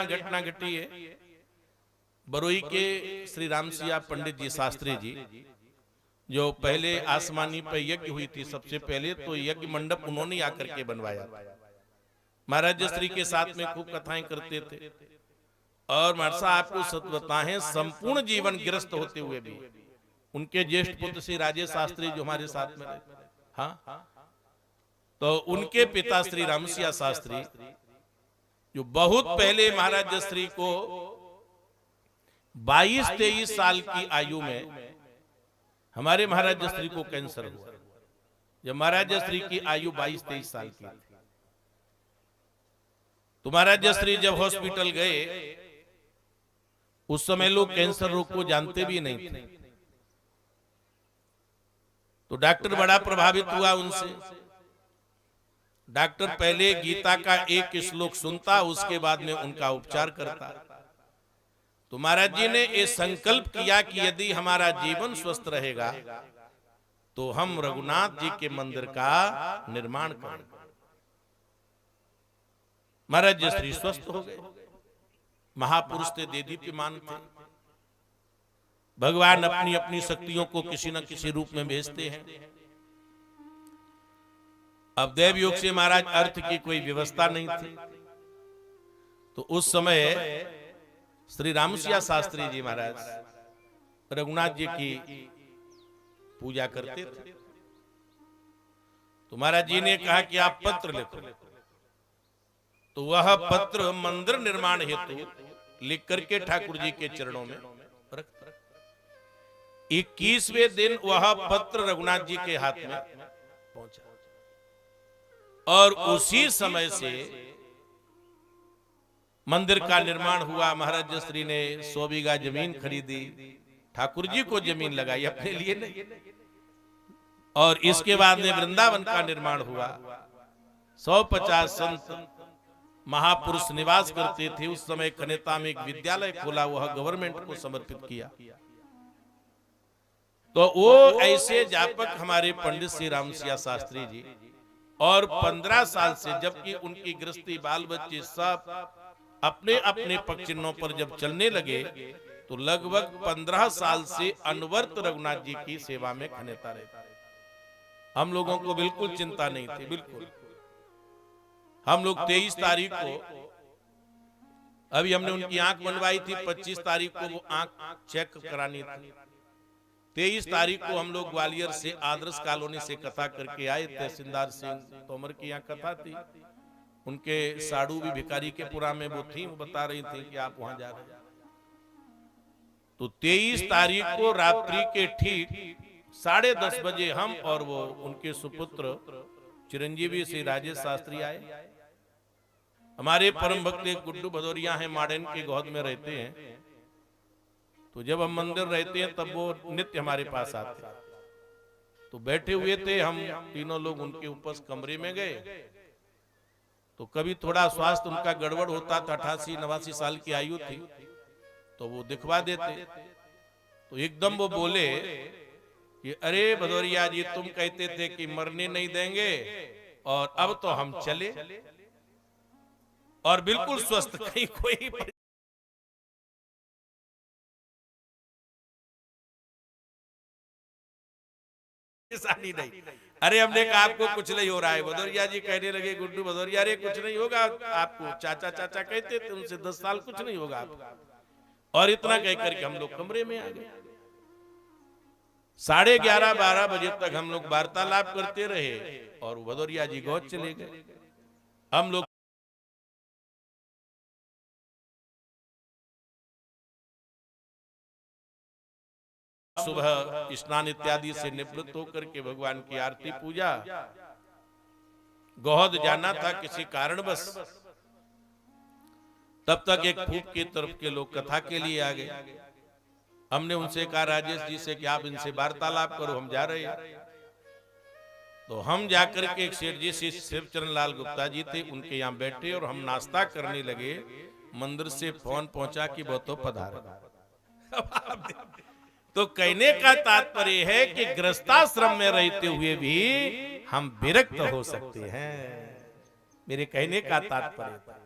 घटना घटी है। बरोई के श्री रामसिया पंडित जी शास्त्री जी, जो पहले आसमानी पे यज्ञ हुई थी सबसे पहले, तो यज्ञ मंडप उन्होंने आकर के बनवाया। महाराज श्री के साथ में खूब कथाएं करते थे। और महाराज साहब आपको सत्य बताएं, संपूर्ण जीवन गिरस्त होते हुए भी उनके ज्येष्ठ पुत्र श्री राजेश शास्त्री जो हमारे साथ में रहे, हाँ, तो उनके पिता श्री रामसिया शास्त्री जो बहुत पहले महाराज श्री को 22-23 साल की आयु में हमारे महाराज श्री को कैंसर हुआ। जब महाराज श्री की आयु 22-23 साल की थी, तो महाराज श्री जब हॉस्पिटल गए, उस समय लोग कैंसर रोग को जानते भी नहीं थे, तो डॉक्टर बड़ा प्रभावित हुआ उनसे। डॉक्टर पहले गीता का एक श्लोक सुनता, उसके बाद में उनका उपचार करता। तो महाराज जी ने ये संकल्प किया कि यदि हमारा जीवन स्वस्थ रहेगा तो हम रघुनाथ जी के मंदिर का निर्माण करेंगे। महाराज जी श्री स्वस्थ हो गए। महापुरुष थे, देदीप्यमान थे। भगवान अपनी अपनी शक्तियों को किसी न किसी रूप में भेजते हैं। अब देव योग से महाराज अर्थ की कोई व्यवस्था नहीं थी, तो उस समय श्री रामसिया शास्त्री जी महाराज रघुनाथ जी की पूजा करते थे। तो महाराज जी ने कहा कि आप पत्र लिखो। तो वह पत्र मंदिर निर्माण हेतु लिख करके ठाकुर जी के चरणों में रख। 21वें दिन वह पत्र रघुनाथ जी के हाथ में पहुंचा, और उसी समय से मंदिर का निर्माण हुआ। महाराज श्री ने 100 बीघा जमीन खरीदी, ठाकुर जी को जमीन लगाई, अपने लिए नहीं। और इसके बाद में वृंदावन का निर्माण हुआ। 150 संत महापुरुष निवास करते थे। उस समय कनेता में एक विद्यालय खोला, वह गवर्नमेंट को समर्पित किया। तो वो ऐसे व्यापक हमारे पंडित श्री रामसिया शास्त्री जी, और 15 साल से, जबकि उनकी गृहस्थी बाल बच्चे सब अपने अपने पग चिन्हों पर जब चलने लगे, तो लगभग 15 साल से अनवरत रघुनाथ जी की सेवा में खनेता रहता। हम लोगों को बिल्कुल चिंता नहीं थी, बिल्कुल। हम लोग 23 तारीख को, अभी हमने उनकी आंख बनवाई थी, 25 तारीख को वो आंख चेक करानी थी। 23 तारीख को हम लोग ग्वालियर से आदर्श कॉलोनी से कथा करके आए। तहसीलदार सिंह तोमर की यहाँ कथा थी। उनके साड़ू भी भिखारी के पुरा में वो थी, वो बता रही थी कि आप वहां जा रहे हैं। तो 23 तारीख को रात्रि के ठीक 10:30 बजे हम और वो उनके सुपुत्र चिरंजीवी श्री राजेश शास्त्री आए। हमारे परम भक्त गुड्डू भदौरिया हैं, मॉडर्न के गोद में रहते हैं। तो जब हम मंदिर रहते हैं तब वो नित्य हमारे पास आते। तो बैठे हुए थे हम तीनों लोग उनके ऊपर कमरे में गए। तो कभी थोड़ा स्वास्थ्य उनका गड़बड़ होता था, 88-89 साल की आयु थी, तो वो दिखवा देते। तो एकदम वो बोले कि अरे भदौरिया जी, तुम कहते थे कि मरने नहीं देंगे, और अब तो हम चले, और बिल्कुल स्वस्थ, कहीं कोई नहीं। अरे हमने कहा आपको कुछ नहीं हो रहा है। भदौरिया जी कहने लगे, गुड्डू भदौरिया, अरे कुछ नहीं होगा आपको, चाचा चाचा कहते थे उनसे 10 साल, कुछ नहीं होगा आपको। और इतना कह करके हम लोग कमरे में आ गए। 11:30-12 बजे तक हम लोग वार्तालाप करते रहे, और भदौरिया जी गोद चले गए। हम लोग सुबह स्नान इत्यादि से निवृत्त होकर के भगवान की आरती पूजा, गोहद जाना था किसी कारणवश। तब तक एक फूफ की तरफ के लोग कथा के लिए आ गए। हमने उनसे कहा राजेश जी से कि आप इनसे वार्तालाप करो, हम जा रहे हैं। तो हम जाकर के एक सेठ जी श्री शिवचरण लाल गुप्ता जी थे, उनके यहाँ बैठे, और हम नाश्ता करने लगे। मंदिर से फोन पहुंचा कि वो तो पधारे। तो कहने का तात्पर्य है कि गृहस्थाश्रम में रहते हुए भी हम विरक्त हो सकते हैं। मेरे कहने का तात्पर्य